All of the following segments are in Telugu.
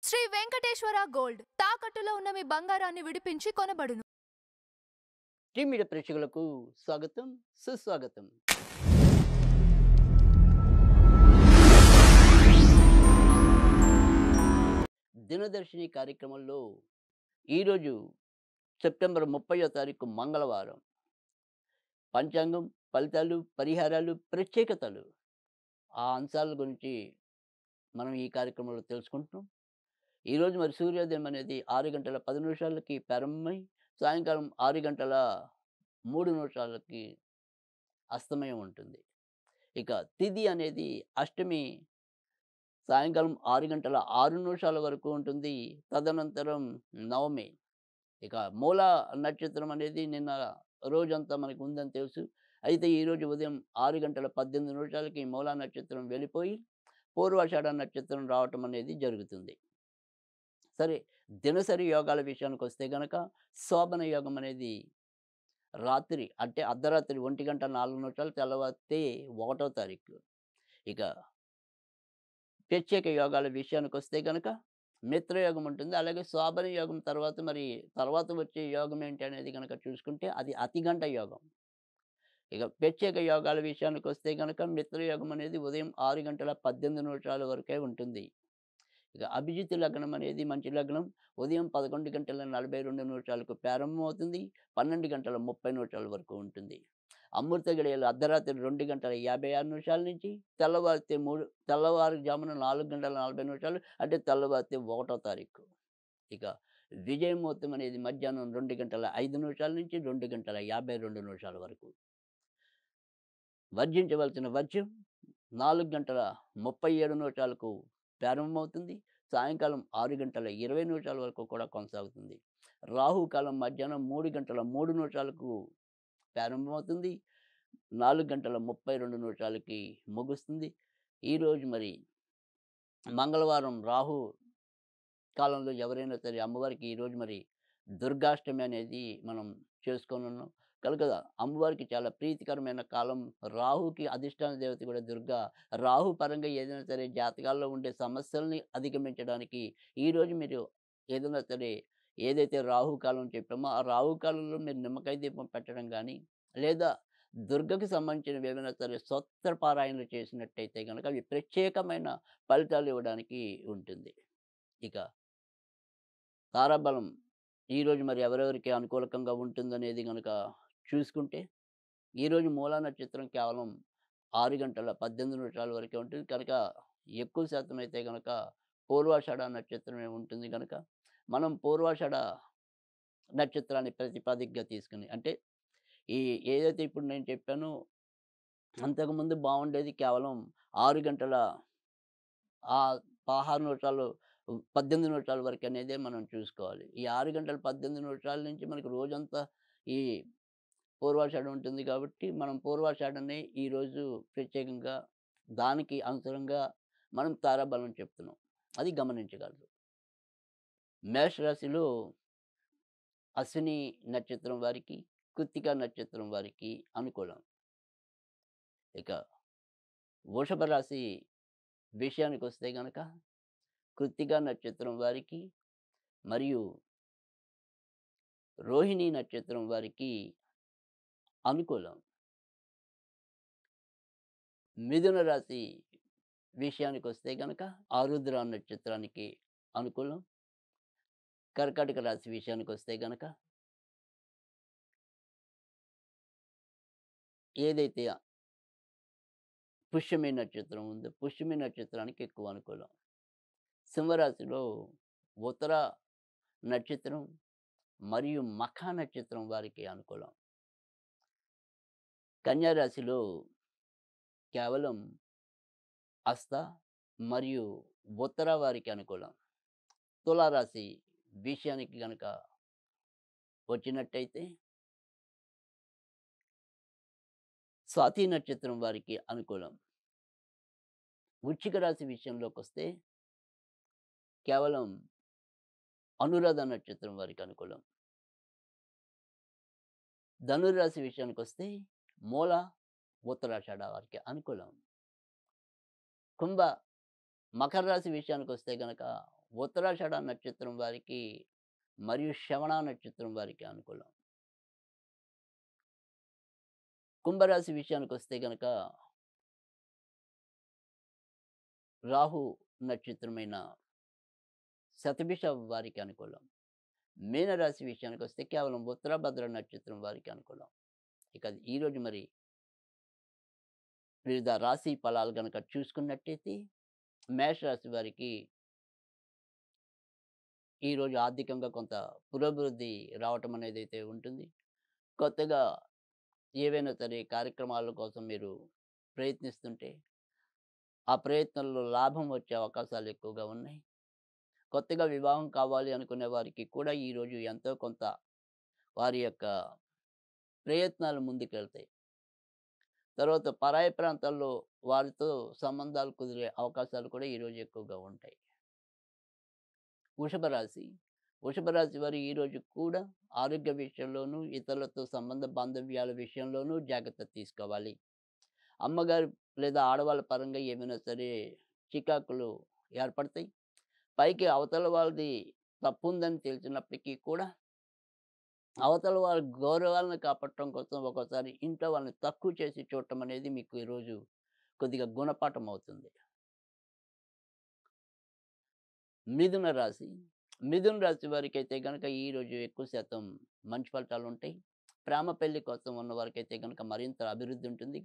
శ్రీ వెంకటేశ్వర గోల్డ్ తాకట్టులో ఉన్న మీ బంగారాన్ని విడిపించి కొనబడును. టీ మీడియా ప్రేక్షకులకు స్వాగతం, సుస్వాగతం. దినదర్శిని కార్యక్రమంలో ఈరోజు సెప్టెంబర్ 30వ తారీఖు మంగళవారం. పంచాంగం, ఫలితాలు, పరిహారాలు, ప్రత్యేకతలు ఆ అంశాల గురించి మనం ఈ కార్యక్రమంలో తెలుసుకుంటున్నాం. ఈరోజు మరి సూర్యోదయం అనేది 6:10 ప్రారంభమై సాయంకాలం 6:03 అస్తమయం ఉంటుంది. ఇక తిథి అనేది అష్టమి సాయంకాలం 6:06 వరకు ఉంటుంది. తదనంతరం నవమి. ఇక మూల నక్షత్రం అనేది నిన్న రోజంతా మనకు ఉందని తెలుసు. అయితే ఈరోజు ఉదయం 6:18 మూలా నక్షత్రం వెళ్ళిపోయి పూర్వాషాఢ నక్షత్రం రావటం అనేది జరుగుతుంది. సరే, దినసరి యోగాల విషయానికి వస్తే గనక శోభన యోగం అనేది రాత్రి అంటే అర్ధరాత్రి 1:04 తెల్లవారితే 1వ తారీఖు. ఇక ప్రత్యేక యోగాల విషయానికి వస్తే గనక మిత్రయోగం ఉంటుంది. అలాగే శోభన యోగం తర్వాత వచ్చే యోగం ఏంటి అనేది గనక చూసుకుంటే అది అతిగంట యోగం. ఇక ప్రత్యేక యోగాల విషయానికి వస్తే గనక మిత్రయోగం అనేది ఉదయం 6:18 వరకే ఉంటుంది. ఇక అభిజిత్ లగ్నం అనేది మంచి లగ్నం. ఉదయం 11:42 ప్రారంభమవుతుంది. 12:30 వరకు ఉంటుంది. అమృత గడియలు అర్ధరాత్రి 2:56 నుంచి తెల్లవారుజామున 4:40 అంటే తెల్లవారితే 1వ తారీఖు. ఇక విజయముహూర్తం అనేది మధ్యాహ్నం 2:05 నుంచి 2:52 వరకు. వర్జించవలసిన వర్జ్యం 4:37 ప్రారంభమవుతుంది. సాయంకాలం 6:20 వరకు కూడా కొనసాగుతుంది. రాహుకాలం మధ్యాహ్నం 3:03 ప్రారంభమవుతుంది. 4:32 ముగుస్తుంది. ఈరోజు మరి మంగళవారం రాహు కాలంలో ఎవరైనా సరే అమ్మవారికి ఈరోజు మరి దుర్గాష్టమి అనేది మనం చేసుకోనున్నాం. కనుక అమ్మవారికి చాలా ప్రీతికరమైన కాలం. రాహుకి అధిష్టాన దేవత కూడా దుర్గా. రాహు పరంగా ఏదైనా సరే జాతకాల్లో ఉండే సమస్యల్ని అధిగమించడానికి ఈరోజు మీరు ఏదైనా సరే ఏదైతే రాహుకాలం చెప్పామో ఆ రాహుకాలంలో మీరు నిమ్మకాయ దీపం పెట్టడం కానీ లేదా దుర్గకి సంబంధించినవి ఏమైనా సరే స్తోత్ర పారాయణలు చేసినట్టయితే కనుక అవి ప్రత్యేకమైన ఫలితాలు ఇవ్వడానికి ఉంటుంది. ఇక తారాబలం ఈరోజు మరి ఎవరెవరికి అనుకూలకంగా ఉంటుందనేది కనుక చూసుకుంటే ఈరోజు మూలా నక్షత్రం కేవలం 6:18 వరకే ఉంటుంది. కనుక ఎక్కువ శాతం అయితే కనుక పూర్వాషాఢ నక్షత్రమే ఉంటుంది. కనుక మనం పూర్వాషాఢ నక్షత్రాన్ని ప్రతిపాదికగా తీసుకుని అంటే ఏదైతే ఇప్పుడు నేను చెప్పానో అంతకుముందు బాగుండేది కేవలం 6:16 వరకు అనేదే మనం చూసుకోవాలి. ఈ 6:18 నుంచి మనకు రోజంతా ఈ పూర్వాషాఢ ఉంటుంది కాబట్టి మనం పూర్వాషాఢనే ఈరోజు ప్రత్యేకంగా దానికి అనుసరంగా మనం తారాబలం చెప్తున్నాం. అది గమనించగలరు. మేషరాశిలో అశ్విని నక్షత్రం వారికి, కృత్తిక నక్షత్రం వారికి అనుకూలం. ఇక వృషభ రాశి విషయానికి వస్తే గనక కృత్తిక నక్షత్రం వారికి మరియు రోహిణి నక్షత్రం వారికి అనుకూలం. మిథున రాశి విషయానికి వస్తే గనక ఆరుద్ర నక్షత్రానికి అనుకూలం. కర్కాటక రాశి విషయానికి వస్తే గనక ఏదైతే పుష్యమి నక్షత్రం ఉందో పుష్యమి నక్షత్రానికి ఎక్కువ అనుకూలం. సింహరాశిలో ఉత్తర నక్షత్రం మరియు మఖ నక్షత్రం వారికి అనుకూలం. కన్యా రాశిలో కేవలం హస్త మరియు ఉత్తర వారికి అనుకూలం. తులారాశి విషయానికి గనక వచ్చినట్టయితే స్వాతి నక్షత్రం వారికి అనుకూలం. వృశ్చిక రాశి విషయంలోకి వస్తే కేవలం అనురాధ నక్షత్రం వారికి అనుకూలం. ధనుర్రాశి విషయానికి వస్తే మూల ఉత్తరాషాఢ వారికి అనుకూలం. మకర రాశి విషయానికి వస్తే గనక ఉత్తరాషాఢ నక్షత్రం వారికి మరియు శ్రవణ నక్షత్రం వారికి అనుకూలం. కుంభరాశి విషయానికొస్తే గనక రాహు నక్షత్రమైన శతభిష వారికి అనుకూలం. మీనరాశి విషయానికొస్తే కేవలం ఉత్తరాభద్ర నక్షత్రం వారికి అనుకూలం. ఇక ఈరోజు మరి వివిధ రాశి ఫలాలు గనక చూసుకున్నట్టయితే మేషరాశి వారికి ఈరోజు ఆర్థికంగా కొంత పురోభివృద్ధి రావటం అనేదైతే ఉంటుంది. కొత్తగా ఏవైనా సరే కార్యక్రమాల కోసం మీరు ప్రయత్నిస్తుంటే, ఆ ప్రయత్నంలో లాభం వచ్చే అవకాశాలు ఎక్కువగా ఉన్నాయి. కొత్తగా వివాహం కావాలి అనుకునే వారికి కూడా ఈరోజు ఎంతో కొంత వారి యొక్క ప్రయత్నాలు ముందుకెళ్తాయి. తర్వాత పరాయి ప్రాంతాల్లో వారితో సంబంధాలు కుదిరే అవకాశాలు కూడా ఈరోజు ఎక్కువగా ఉంటాయి. వృషభ రాశి. వృషభ రాశి వారు ఈరోజు కూడా ఆరోగ్య విషయంలోనూ, ఇతరులతో సంబంధ బాంధవ్యాల విషయంలోనూ జాగ్రత్త తీసుకోవాలి. అమ్మగారు లేదా ఆడవాళ్ళ పరంగా ఏమైనా సరే చికాకులు ఏర్పడతాయి. పైకి అవతల వాళ్ళది తప్పుందని తెలిసినప్పటికీ కూడా, అవతల వారి గౌరవాలను కాపాడటం కోసం ఒక్కోసారి ఇంట్లో వాళ్ళని తక్కువ చేసి చూడటం అనేది మీకు ఈరోజు కొద్దిగా గుణపాఠం అవుతుంది. మిథున రాశి. మిథున రాశి వారికైతే గనక ఈరోజు ఎక్కువ శాతం మంచి ఫలితాలుంటాయి. ప్రేమ పెళ్లి కోసం ఉన్నవారికైతే గనక మరింత అభివృద్ధి ఉంటుంది.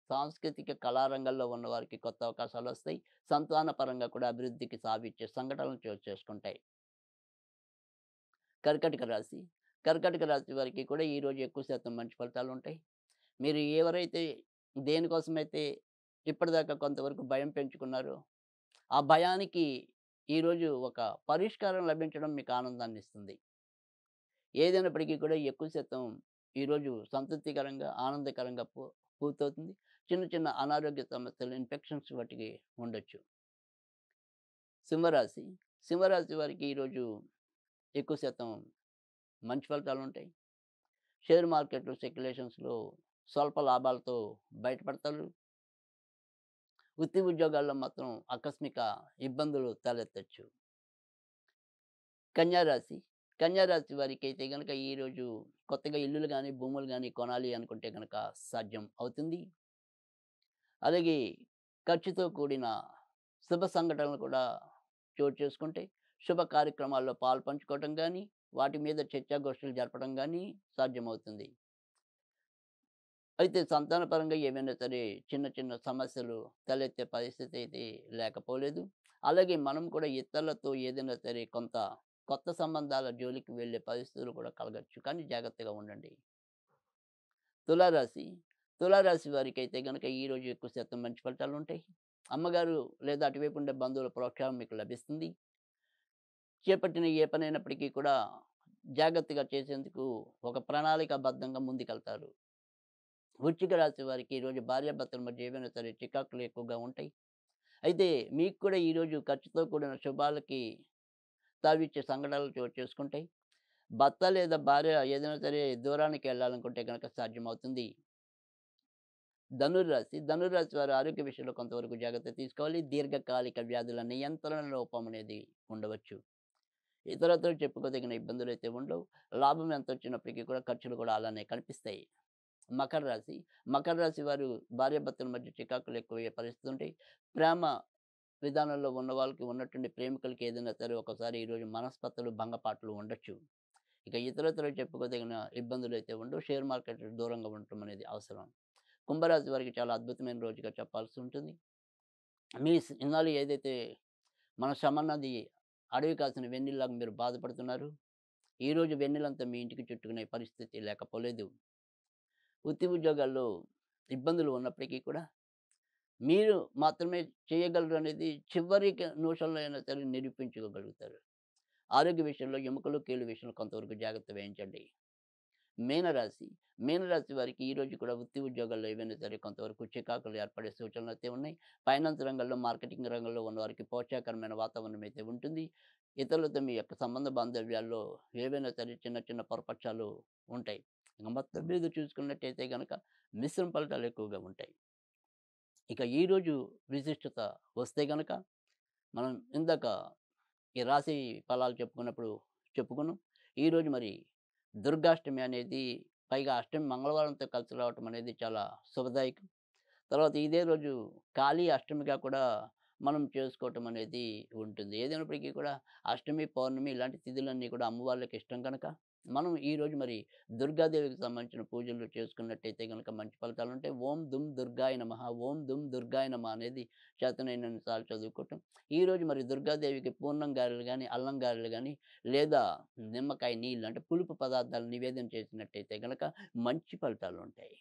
సాంస్కృతిక కళారంగాల్లో ఉన్నవారికి కొత్త అవకాశాలొస్తాయి. సంతాన పరంగా కూడా అభివృద్ధికి సావిచ్చే సంఘటనలు చోటు చేసుకుంటాయి. కర్కాటక రాశి. కర్కాటక రాశి వారికి కూడా ఈరోజు ఎక్కువ శాతం మంచి ఫలితాలుంటాయి. మీరు ఎవరైతే దేనికోసమైతే ఇప్పటిదాకా కొంతవరకు భయం పెంచుకున్నారో, ఆ భయానికి ఈరోజు ఒక పరిష్కారం లభించడం మీకు ఆనందాన్నిస్తుంది. ఏదైనప్పటికీ కూడా ఎక్కువ శాతం ఈరోజు సంతృప్తికరంగా, ఆనందకరంగా పూర్తవుతుంది. చిన్న చిన్న అనారోగ్య సమస్యలు, ఇన్ఫెక్షన్స్ వాటికి ఉండొచ్చు. సింహరాశి. సింహరాశి వారికి ఈరోజు ఎక్కువ శాతం మంచి ఫలితాలుంటాయి. షేర్ మార్కెట్లు, స్పెక్యులేషన్స్‌లో స్వల్ప లాభాలతో బయటపడతారు. వృత్తి ఉద్యోగాల్లో మాత్రం ఆకస్మిక ఇబ్బందులు తలెత్తొచ్చు. కన్యా రాశి. కన్యా రాశి వారికైతే గనక ఈరోజు కొత్తగా ఇల్లులు గాని, భూములు గాని కొనాలి అనుకుంటే గనక సాధ్యం అవుతుంది. అలాగే ఖర్చుతో కూడిన శుభ సంఘటనలు కూడా చోటు చేసుకుంటాయి. శుభ కార్యక్రమాల్లో పాలుపంచుకోవటం గానీ, వాటి మీద చర్చాగోష్ఠులు జరపడం గానీ సాధ్యమవుతుంది. అయితే సంతానపరంగా ఏవైనా సరే చిన్న చిన్న సమస్యలు తలెత్తే పరిస్థితి అయితే లేకపోలేదు. అలాగే మనం కూడా ఇతరులతో ఏదైనా సరే కొత్త సంబంధాల జోలికి వెళ్ళే పరిస్థితులు కూడా కలగొచ్చు. కానీ జాగ్రత్తగా ఉండండి. తులారాశి. తులారాశి వారికైతే గనక ఈరోజు ఎక్కువ శాతం మంచి ఫలితాలుంటాయి. అమ్మగారు లేదా అటువైపు ఉండే బంధువుల ప్రోత్సాహం మీకు లభిస్తుంది. చేపట్టిన ఏ పనైనప్పటికీ కూడా జాగ్రత్తగా చేసేందుకు ఒక ప్రణాళికాబద్ధంగా ముందుకెళ్తారు. వృశ్చిక రాశి వారికి ఈరోజు భార్యాభర్తల మధ్య ఏవైనా సరే చికాకులు ఎక్కువగా ఉంటాయి. అయితే మీకు కూడా ఈరోజు ఖర్చుతో కూడిన శుభాలకి తావిచ్చే సంఘటనలు చోటు చేసుకుంటాయి. భర్త లేదా భార్య ఏదైనా సరే దూరానికి వెళ్ళాలనుకుంటే గనక సాధ్యమవుతుంది. ధనుర్రాశి. ధనుర్రాశి వారు ఆరోగ్య విషయంలో కొంతవరకు జాగ్రత్త తీసుకోవాలి. దీర్ఘకాలిక వ్యాధుల నియంత్రణ లోపం అనేది ఉండవచ్చు. ఇతరత్రా చెప్పుకోదగిన ఇబ్బందులైతే ఉండవు. లాభం ఎంతొచ్చినప్పటికీ కూడా ఖర్చులు కూడా అలానే కనిపిస్తాయి. మకర రాశి. మకర రాశి వారు భార్యాభర్తల మధ్య చికాకులు ఎక్కువయ్యే పరిస్థితి ఉంటాయి. ప్రేమ విధానంలో ఉన్న వాళ్ళకి ఉన్నట్టుండి ప్రేమికులకి ఏదైనా సరే ఒకసారి ఈరోజు మనస్పర్ధలు, భంగపాట్లు ఉండొచ్చు. ఇక ఇతరత్రా చెప్పుకోదగిన ఇబ్బందులైతే ఉండవు. షేర్ మార్కెట్ దూరంగా ఉండటం అనేది అవసరం. కుంభరాశి వారికి చాలా అద్భుతమైన రోజుగా చెప్పాల్సి ఉంటుంది. మీ ఇన్నాళ్ళు ఏదైతే మన శ్రమన్నది అడవి కాసిన వెన్నెల్లాగా మీరు బాధపడుతున్నారు. ఈరోజు వెన్నెలంతా మీ ఇంటికి చుట్టుకునే పరిస్థితి లేకపోలేదు. వృత్తి ఉద్యోగాల్లో ఇబ్బందులు ఉన్నప్పటికీ కూడా మీరు మాత్రమే చేయగలరు అనేది చివరి నిమిషంలో అయినా సరే నిరూపించుకోగలుగుతారు. ఆరోగ్య విషయంలో ఎముకలు, కీళ్ళు విషయంలో కొంతవరకు జాగ్రత్త వహించండి. మీనరాశి. మీనరాశి వారికి ఈరోజు కూడా వృత్తి ఉద్యోగాల్లో ఏవైనా సరే కొంతవరకు చికాకులు ఏర్పడే సూచనలు అయితే ఉన్నాయి. ఫైనాన్స్ రంగంలో, మార్కెటింగ్ రంగంలో ఉన్నవారికి ప్రోత్సాహకరమైన వాతావరణం అయితే ఉంటుంది. ఇతరులతో మీ యొక్క సంబంధ బాంధవ్యాల్లో ఏవైనా సరే చిన్న చిన్న పొరపక్షాలు ఉంటాయి. ఇంక మొత్తం మీద చూసుకున్నట్టయితే గనక మిశ్రమ ఫలితాలు ఎక్కువగా ఉంటాయి. ఇక ఈరోజు విశిష్టత వస్తే గనక మనం ఇందాక ఈ రాశి ఫలాలు చెప్పుకున్నప్పుడు చెప్పుకున్నాం. ఈరోజు మరి దుర్గాష్టమి అనేది పైగా అష్టమి మంగళవారంతో కలిసి రావటం అనేది చాలా శుభదాయకం. తర్వాత ఇదే రోజు కాళీ అష్టమిగా కూడా మనం చేసుకోవటం అనేది ఉంటుంది. ఏదైనప్పటికీ కూడా అష్టమి, పౌర్ణమి ఇలాంటి తిథులన్నీ కూడా అమ్మవార్లకి ఇష్టం కనుక, మనం ఈరోజు మరి దుర్గాదేవికి సంబంధించిన పూజలు చేసుకున్నట్టయితే గనుక మంచి ఫలితాలుంటాయి. ఓం దుమ్ దుర్గాయ నమః, ఓం దుమ్ దుర్గాయ నమః అనేది చేతనైనన్ని సార్లు చదువుకోవటం. ఈరోజు మరి దుర్గాదేవికి పూర్ణం గారెలు గానీ, అల్లం గారెలు గానీ, లేదా నిమ్మకాయ నీళ్ళు అంటే పులుపు పదార్థాలు నివేదన చేసినట్టయితే గనక మంచి ఫలితాలుంటాయి.